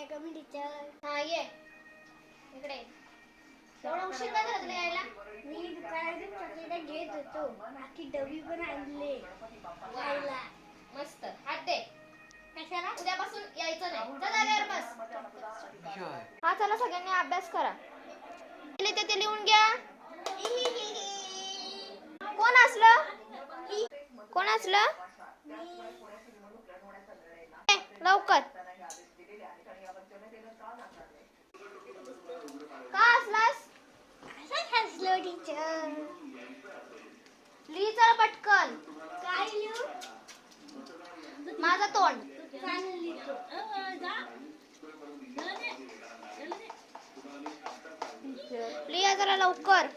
मे कमी टीचर. हा ये इकडे. एवढा उशीर का झाला तुला यायला? मी दुकानातून चॉकलेट घेत होतो. आखी डबी पण आणले खायला. मस्त. हात दे. कशाला? उद्यापासून यायचं नाही. चल जागेवर बस. हा चला सगळ्यांनी अभ्यास करा. ते लिहून घ्या. कोण असलं? कोण असलं? लवकर. का असलास? असंच हसलो टीचर. लिही चल पटकन. काय लिहू? माझं तोंड. चालेल लिहितो. लिहा जरा लवकर.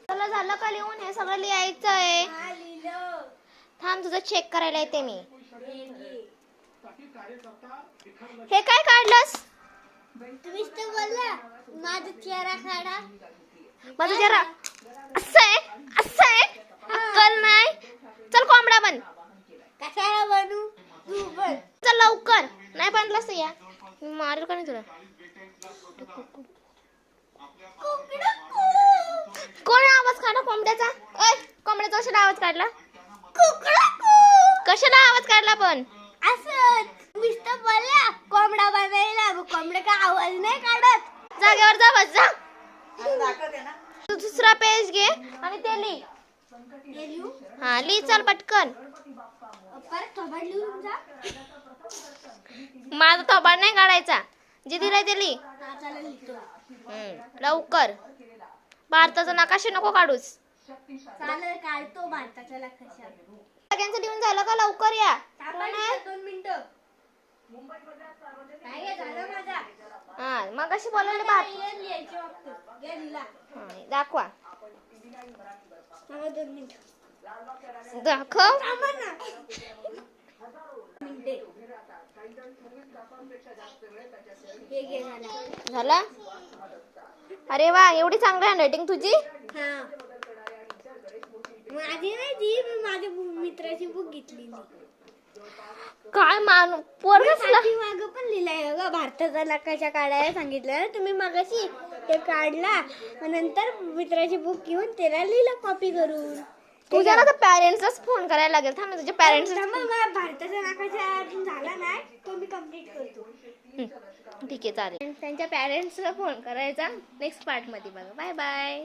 चला झालं का लिहून? हे सगळं लिहायचं आहे. हा लिहिलं. थांब तुझं चेक करायला येते मी. हे हे काय काढलंस? तुम्हीच तर बोलला माझा चेहरा काढा. माझं जरा असं आहे, असं आहे. अक्कल नाही. चल कोंबडा बन. कशाला बनू? तू बन. चल लवकर. नाही बांधलास तर या. मारेल का नाही तुला? कोण आवाज काढला कोंबड्याचा? ओय कोंबड्याचा कशाला आवाज काढला? कशाला आवाज काढला पण? असं तुम्हीच तर बोलला कोंबडा बनायला. कोंबडा का आवाज नाही काढत. जागेवर जा बस जा. तू दुसरा पेज घे आणि ते लिह. हे लिहू? हा लिह चल पटकन. परत थोबाड लिहून जा. माझा थोबाड नाही काढायचा. जे दिलंय ते लिह. हा चालेल लिहितो. लवकर. भारताचा नकाशा नको काढूस. चालेल काढतो भारताच्या नकाशा. सगळ्यांचं लिहून झालं का? लवकर या. कोण आहे? 2 मिनिटं. काय झालं माझा? हा मग अशी बोलवले भारत. लिहायचे वाटतं. घ्या लिहिला. दाखवा. थांबा 2 मिनिटं. दाखव. थांबा ना. मिनिटे. हे घे झालं. झाला? अरे वा एवढी चांगली हँडरायटिंग तुझी. हा. माझी नाही ती मी माझ्या मित्राची बुक घेतलेली. काय मान पोरगसला. माग पण लिहिलंय ग भारताचा नकाशा काढायला सांगितलं. तुम्ही मागाशी ते काढला नंतर मित्राची बुक घेऊन त्याला लिहिलं कॉपी करून. तुझ्या ना पॅरेंट्सलाच फोन करायला लागेल. थांब तुझ्या पॅरेंट्स. मला भारताचा नकाशा अजून झाला नाही तो मी कम्प्लीट करतो. ठीक आहे चालेल. त्यांच्या पॅरेंट्सला फोन करायचा नेक्स्ट पार्ट मध्ये बघा. Bye bye.